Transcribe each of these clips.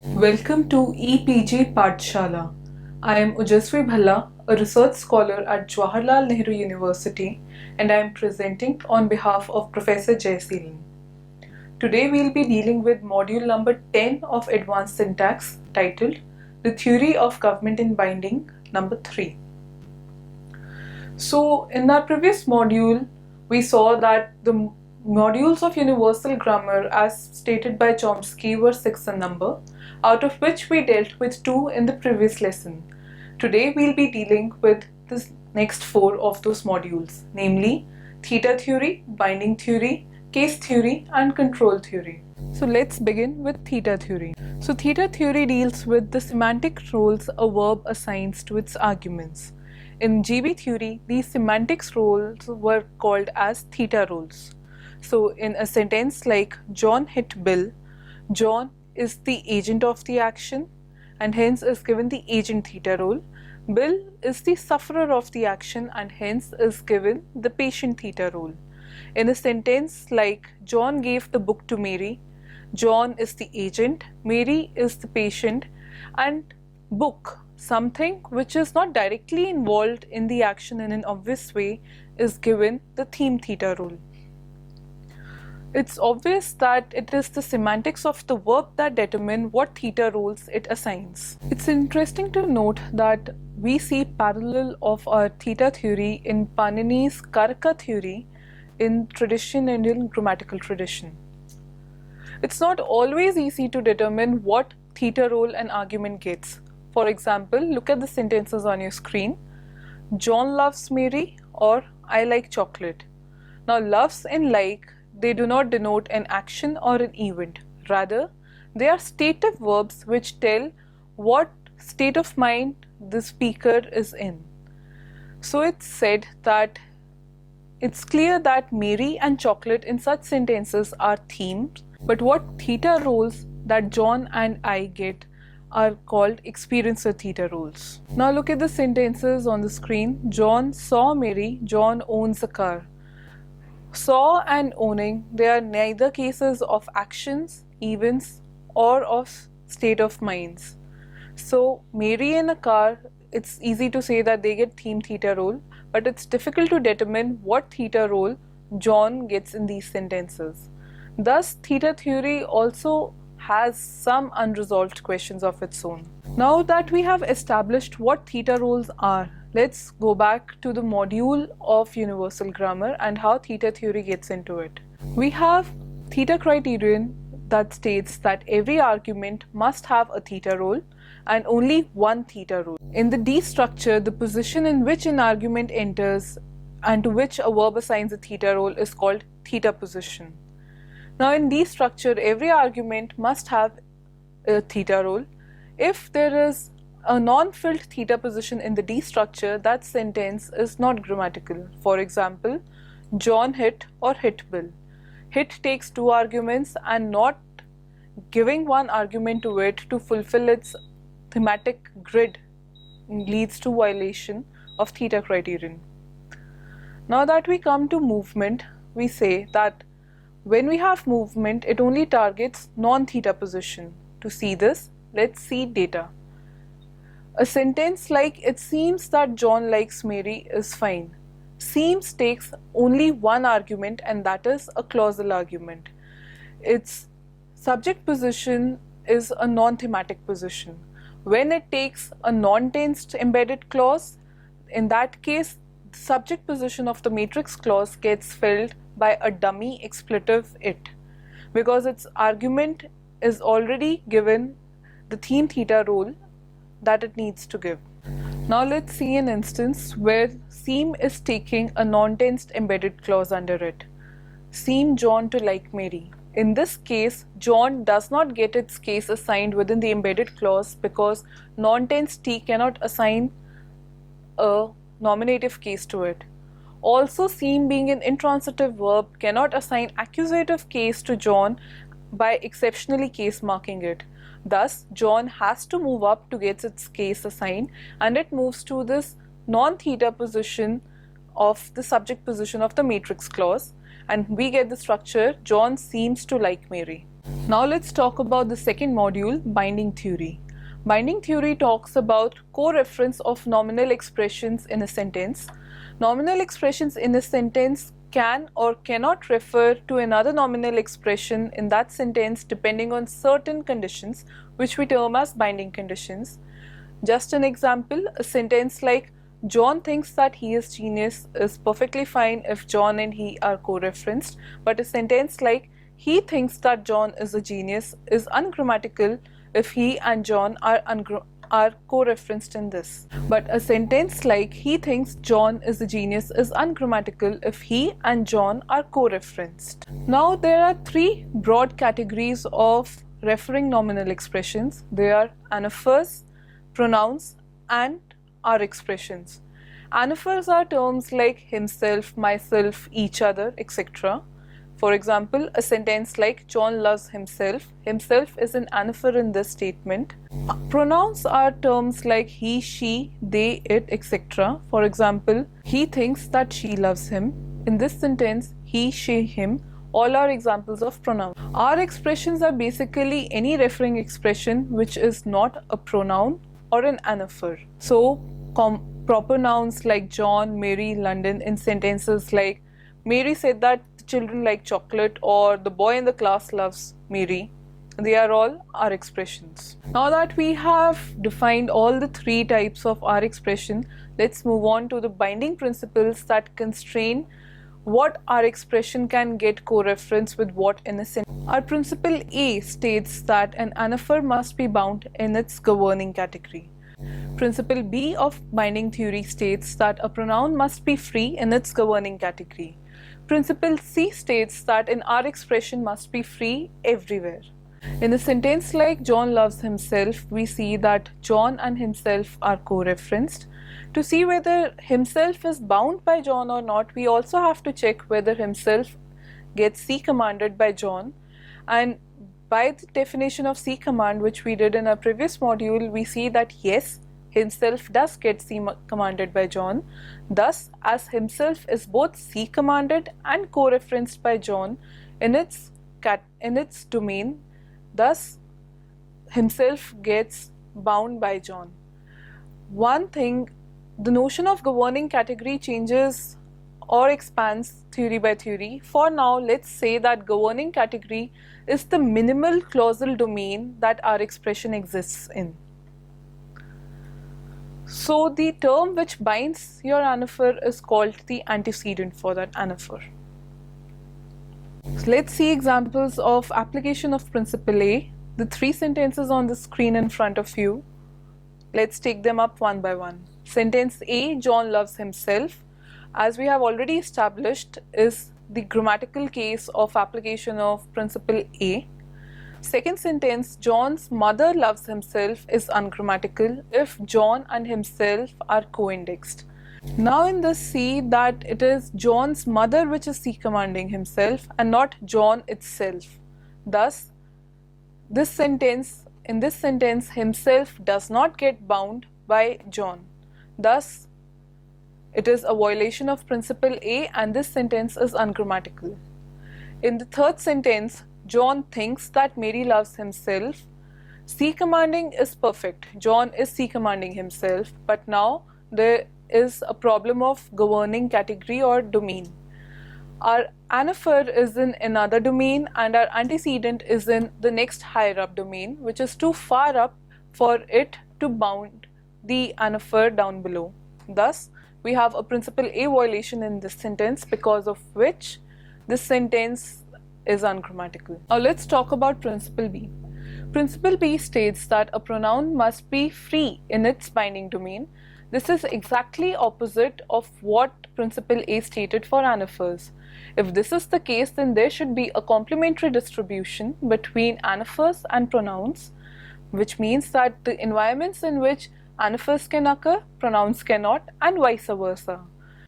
Welcome to EPG Pathshala. I am Ujasvi Bhalla, a research scholar at Jawaharlal Nehru University, and I am presenting on behalf of Professor Jayseelan. Today we will be dealing with module number 10 of Advanced Syntax titled The Theory of Government in Binding number 3. So in our previous module, we saw that the modules of universal grammar as stated by Chomsky were 6 in number, out of which we dealt with 2 in the previous lesson. Today we'll be dealing with the next 4 of those modules, namely theta theory, binding theory, case theory and control theory. So let's begin with theta theory. So theta theory deals with the semantic roles a verb assigns to its arguments. In GB theory, these semantics roles were called as theta roles. So in a sentence like John hit Bill, John is the agent of the action and hence is given the agent theta role. Bill is the sufferer of the action and hence is given the patient theta role. In a sentence like John gave the book to Mary, John is the agent, Mary is the patient, and book, something which is not directly involved in the action in an obvious way, is given the theme theta role. It's obvious that it is the semantics of the verb that determine what theta roles it assigns. It's interesting to note that we see parallel of our theta theory in Panini's Karka theory in Indian grammatical tradition. It's not always easy to determine what theta role an argument gets. For example, look at the sentences on your screen. John loves Mary or I like chocolate. Now loves and like, they do not denote an action or an event. Rather, they are stative verbs which tell what state of mind the speaker is in. So it's said that it's clear that Mary and chocolate in such sentences are themes, but what theta roles that John and I get are called experiencer theta roles. Now look at the sentences on the screen. John saw Mary, John owns a car. Saw and owning, they are neither cases of actions, events, or of state of minds. So Mary in a car, it's easy to say that they get theme theta role, but it's difficult to determine what theta role John gets in these sentences. Thus, theta theory also has some unresolved questions of its own. Now that we have established what theta roles are, let's go back to the module of universal grammar and how theta theory gets into it. We have theta criterion that states that every argument must have a theta role and only one theta role. In the D structure, the position in which an argument enters and to which a verb assigns a theta role is called theta position. Now in D structure, every argument must have a theta role. If there is a non-filled theta position in the D structure, that sentence is not grammatical. For example, John hit or hit Bill. Hit takes 2 arguments and not giving one argument to it to fulfill its thematic grid leads to violation of theta criterion. Now that we come to movement, we say that when we have movement, it only targets non-theta position. To see this, let's see data. A sentence like it seems that John likes Mary is fine. Seems takes only one argument and that is a clausal argument. Its subject position is a non-thematic position. When it takes a non-tensed embedded clause, in that case, the subject position of the matrix clause gets filled by a dummy expletive it, because its argument is already given the theme theta role that it needs to give. Now let's see an instance where seem is taking a non-tensed embedded clause under it. Seem John to like Mary. In this case, John does not get its case assigned within the embedded clause because non-tense T cannot assign a nominative case to it. Also, seem being an intransitive verb cannot assign accusative case to John by exceptionally case marking it. Thus, John has to move up to get its case assigned and it moves to this non-theta position of the subject position of the matrix clause and we get the structure John seems to like Mary. Now let's talk about the second module, binding theory. Binding theory talks about co-reference of nominal expressions in a sentence. Nominal expressions in a sentence can or cannot refer to another nominal expression in that sentence depending on certain conditions, which we term as binding conditions. Just an example, a sentence like John thinks that he is genius is perfectly fine if John and he are co-referenced, but a sentence like he thinks that John is a genius is ungrammatical if he and John are co-referenced in this. But a sentence like he thinks John is a genius is ungrammatical if he and John are co-referenced. Now there are three broad categories of referring nominal expressions. They are anaphors, pronouns, and are expressions. Anaphors are terms like himself, myself, each other, etc. For example, a sentence like John loves himself. Himself is an anaphor in this statement. Pronouns are terms like he, she, they, it, etc. For example, he thinks that she loves him. In this sentence, he, she, him, all are examples of pronouns. Our expressions are basically any referring expression which is not a pronoun or an anaphor. So, proper nouns like John, Mary, London in sentences like Mary said that the children like chocolate or the boy in the class loves Mary. They are all our expressions. Now that we have defined all the three types of our expression, let's move on to the binding principles that constrain what our expression can get co-reference with what in a sentence. Our principle A states that an anaphor must be bound in its governing category. Principle B of binding theory states that a pronoun must be free in its governing category. Principle C states that an R expression must be free everywhere. In a sentence like John loves himself, we see that John and himself are co-referenced. To see whether himself is bound by John or not, we also have to check whether himself gets C commanded by John. And by the definition of C command, which we did in our previous module, we see that yes, himself does get C commanded by John. Thus, as himself is both C commanded and co-referenced by John in its domain, thus himself gets bound by John. One thing, the notion of governing category changes or expands theory by theory. For now, let's say that governing category is the minimal clausal domain that our expression exists in. So the term which binds your anaphor is called the antecedent for that anaphor. So let's see examples of application of principle A. The three sentences on the screen in front of you. Let's take them up one by one. Sentence A, John loves himself, as we have already established, is the grammatical case of application of principle A. Second sentence, John's mother loves himself, is ungrammatical if John and himself are co-indexed. Now in this, see that it is John's mother which is C commanding himself and not John itself. Thus, in this sentence, himself does not get bound by John. Thus, it is a violation of principle A and this sentence is ungrammatical. In the third sentence, John thinks that Mary loves himself. C commanding is perfect. John is C commanding himself, but now there is a problem of governing category or domain. Our anaphor is in another domain and our antecedent is in the next higher up domain, which is too far up for it to bound the anaphor down below. Thus, we have a principle A violation in this sentence, because of which this sentence is ungrammatical. Now let's talk about principle B. Principle B states that a pronoun must be free in its binding domain. This is exactly opposite of what principle A stated for anaphors. If this is the case, then there should be a complementary distribution between anaphors and pronouns, which means that the environments in which anaphors can occur, pronouns cannot, and vice versa.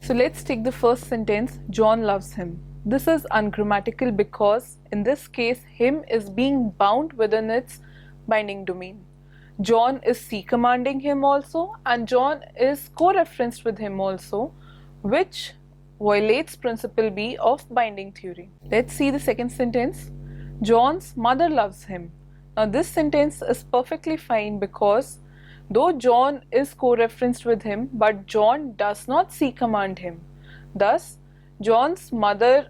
So let's take the first sentence, John loves him. This is ungrammatical because in this case, him is being bound within its binding domain. John is C commanding him also, and John is co-referenced with him also, which violates principle B of binding theory. Let's see the second sentence. John's mother loves him. Now, this sentence is perfectly fine because though John is co-referenced with him, but John does not see command him. Thus, John's mother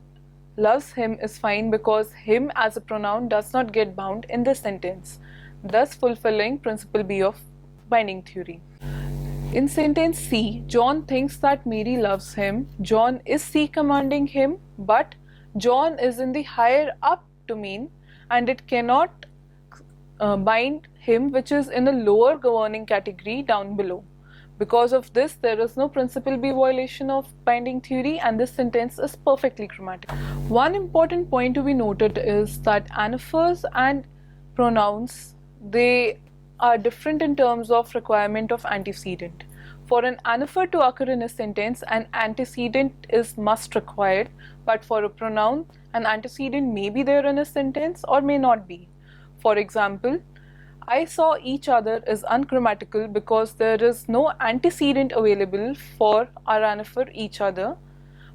loves him is fine because him as a pronoun does not get bound in this sentence, thus fulfilling principle B of binding theory. In sentence C, John thinks that Mary loves him. John is C commanding him, but John is in the higher up domain and it cannot bind him, which is in a lower governing category down below. Because of this, there is no principle B violation of binding theory and this sentence is perfectly grammatical. One important point to be noted is that anaphors and pronouns, they are different in terms of requirement of antecedent. For an anaphor to occur in a sentence, an antecedent is must required, but for a pronoun, an antecedent may be there in a sentence or may not be. For example, I saw each other is ungrammatical because there is no antecedent available for our anaphor each other,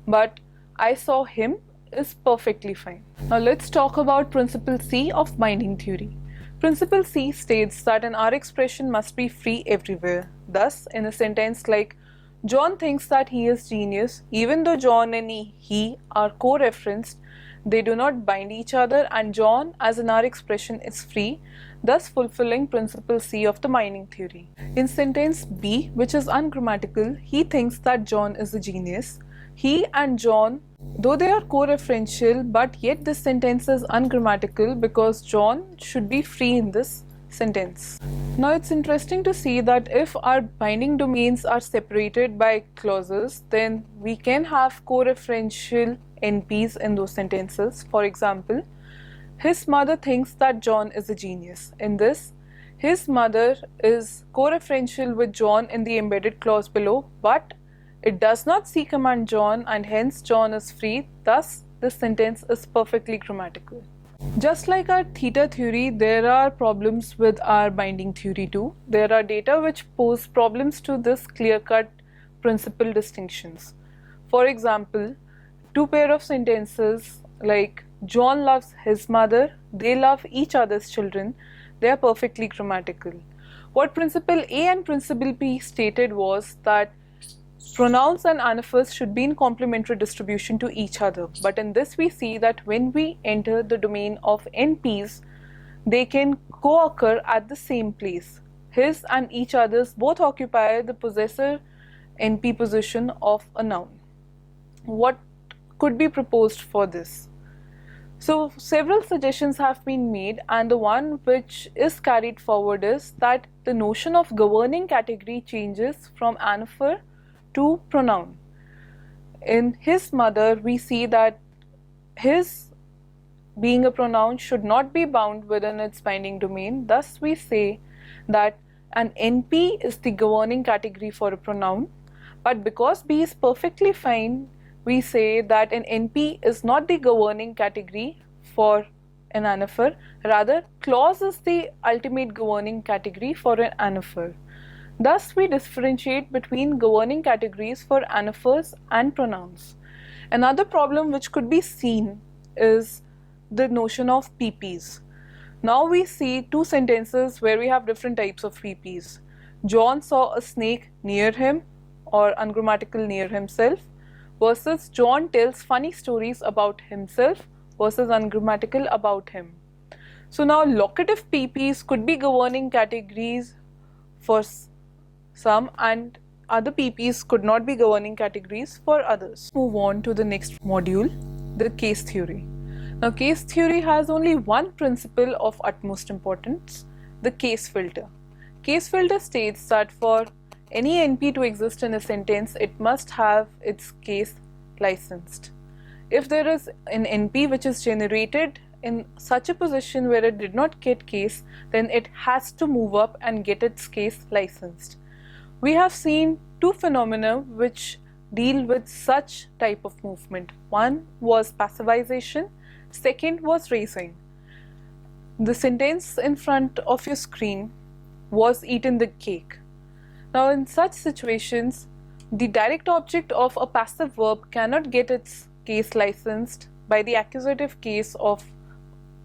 but I saw him is perfectly fine. Now let's talk about principle C of binding theory. Principle C states that an R expression must be free everywhere. Thus, in a sentence like John thinks that he is genius, even though John and he are co-referenced, they do not bind each other and John as an R expression is free, thus fulfilling principle C of the binding theory. In sentence B, which is ungrammatical, he thinks that John is a genius. He and John, though they are co-referential, but yet this sentence is ungrammatical because John should be free in this sentence. Now it's interesting to see that if our binding domains are separated by clauses, then we can have co-referential NPs in those sentences. For example, his mother thinks that John is a genius. In this, his mother is co-referential with John in the embedded clause below, but it does not see command John and hence John is free. Thus, this sentence is perfectly grammatical. Just like our theta theory, there are problems with our binding theory too. There are data which pose problems to this clear-cut principle distinctions. For example, two pair of sentences like John loves his mother, they love each other's children, they are perfectly grammatical. What principle A and principle B stated was that pronouns and anaphors should be in complementary distribution to each other, but in this we see that when we enter the domain of NPs, they can co-occur at the same place. His and each other's both occupy the possessor NP position of a noun. What could be proposed for this? So several suggestions have been made and the one which is carried forward is that the notion of governing category changes from anaphor to pronoun. In his mother, we see that his being a pronoun should not be bound within its binding domain. Thus, we say that an NP is the governing category for a pronoun. But because B is perfectly fine, we say that an NP is not the governing category for an anaphor. Rather, clause is the ultimate governing category for an anaphor. Thus, we differentiate between governing categories for anaphors and pronouns. Another problem which could be seen is the notion of PPs. Now we see two sentences where we have different types of PPs. John saw a snake near him or ungrammatical near himself versus John tells funny stories about himself versus ungrammatical about him. So now locative PPs could be governing categories for some and other PPs could not be governing categories for others. Move on to the next module, the case theory. Now case theory has only one principle of utmost importance, the case filter. Case filter states that for any NP to exist in a sentence, it must have its case licensed. If there is an NP which is generated in such a position where it did not get case, then it has to move up and get its case licensed. We have seen two phenomena which deal with such type of movement. One was passivization, second was raising. The sentence in front of your screen was eaten the cake. Now in such situations, the direct object of a passive verb cannot get its case licensed by the accusative case of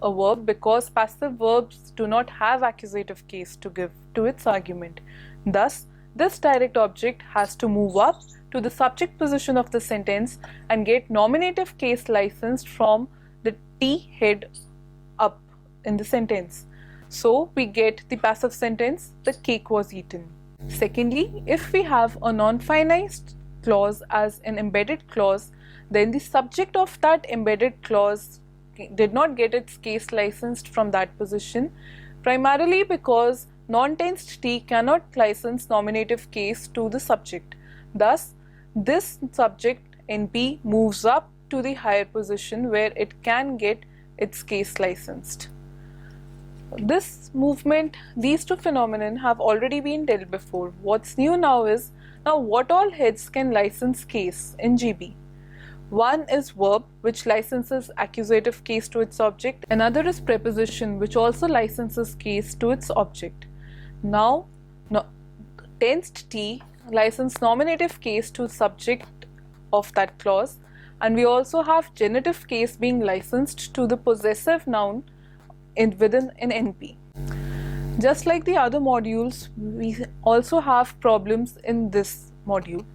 a verb because passive verbs do not have accusative case to give to its argument. Thus, this direct object has to move up to the subject position of the sentence and get nominative case licensed from the T head up in the sentence. So we get the passive sentence, the cake was eaten. Secondly, if we have a non-finite clause as an embedded clause, then the subject of that embedded clause did not get its case licensed from that position, primarily because non-tensed T cannot license nominative case to the subject. Thus, this subject NP moves up to the higher position where it can get its case licensed. This movement, these two phenomena have already been dealt before. What's new now is, now what all heads can license case in GB? One is verb, which licenses accusative case to its object. Another is preposition, which also licenses case to its object. Now, tensed T license nominative case to subject of that clause, and we also have genitive case being licensed to the possessive noun within an NP. Just like the other modules, we also have problems in this module.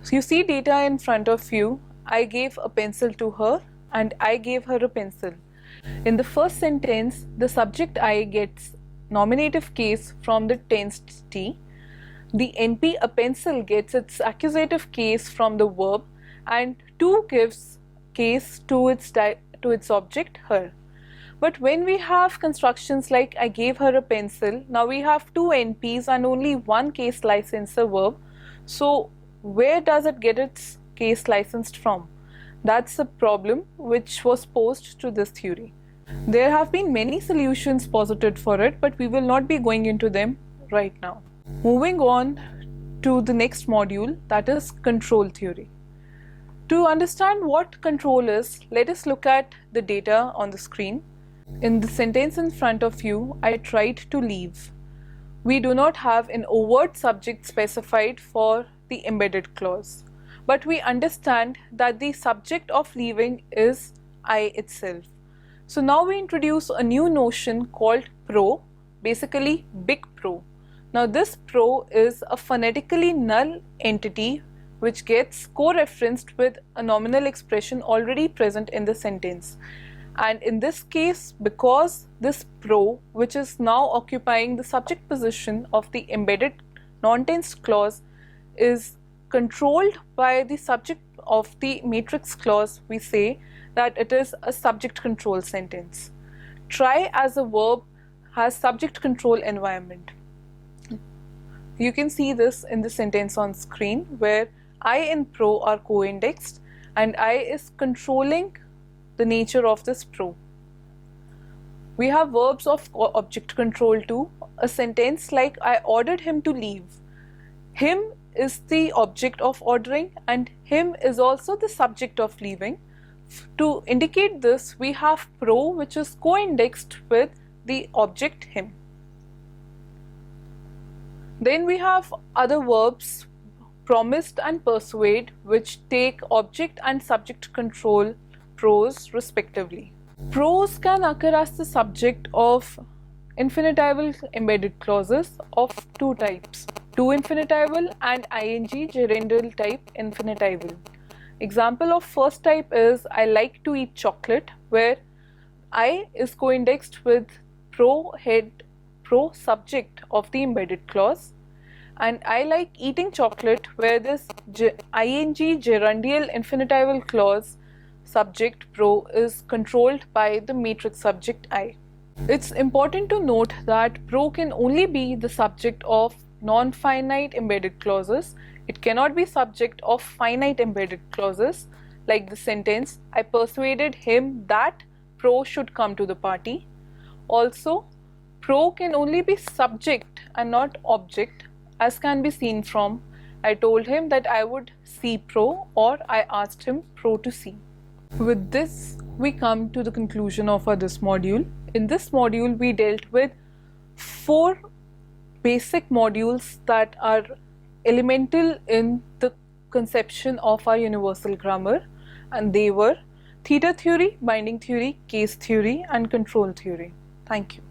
So you see data in front of you. I gave a pencil to her and I gave her a pencil. In the first sentence, the subject I gets nominative case from the tensed T. The NP, a pencil, gets its accusative case from the verb, and 2 gives case to its object, her. But when we have constructions like I gave her a pencil, now we have 2 NPs and only 1 case licensor verb. So where does it get its case licensed from? That's a problem which was posed to this theory. There have been many solutions posited for it, but we will not be going into them right now. Moving on to the next module, that is control theory. To understand what control is, let us look at the data on the screen. In the sentence in front of you, I tried to leave. We do not have an overt subject specified for the embedded clause, but we understand that the subject of leaving is I itself. So now we introduce a new notion called pro, basically big pro. Now this pro is a phonetically null entity which gets co-referenced with a nominal expression already present in the sentence. And in this case, because this pro, which is now occupying the subject position of the embedded non-tensed clause, is controlled by the subject of the matrix clause, we say that it is a subject control sentence. Try as a verb has subject control environment. You can see this in the sentence on screen where I and pro are co-indexed and I is controlling the nature of this pro. We have verbs of object control too. A sentence like I ordered him to leave. Him is the object of ordering and him is also the subject of leaving. To indicate this, we have pro which is co-indexed with the object him. Then we have other verbs, promised and persuade, which take object and subject control pros respectively. Pros can occur as the subject of infinitival embedded clauses of 2 types, to infinitival and ing gerundial type infinitival. Example of first type is I like to eat chocolate, where I is co-indexed with pro subject of the embedded clause, and I like eating chocolate, where this ing gerundial infinitival clause subject pro is controlled by the matrix subject I. It's important to note that pro can only be the subject of non-finite embedded clauses. It cannot be subject of finite embedded clauses like the sentence I persuaded him that pro should come to the party. Also, pro can only be subject and not object, as can be seen from I told him that I would see pro or I asked him pro to see. With this, we come to the conclusion of this module. In this module, we dealt with 4 basic modules that are elemental in the conception of our universal grammar, and they were theta theory, binding theory, case theory, and control theory. Thank you.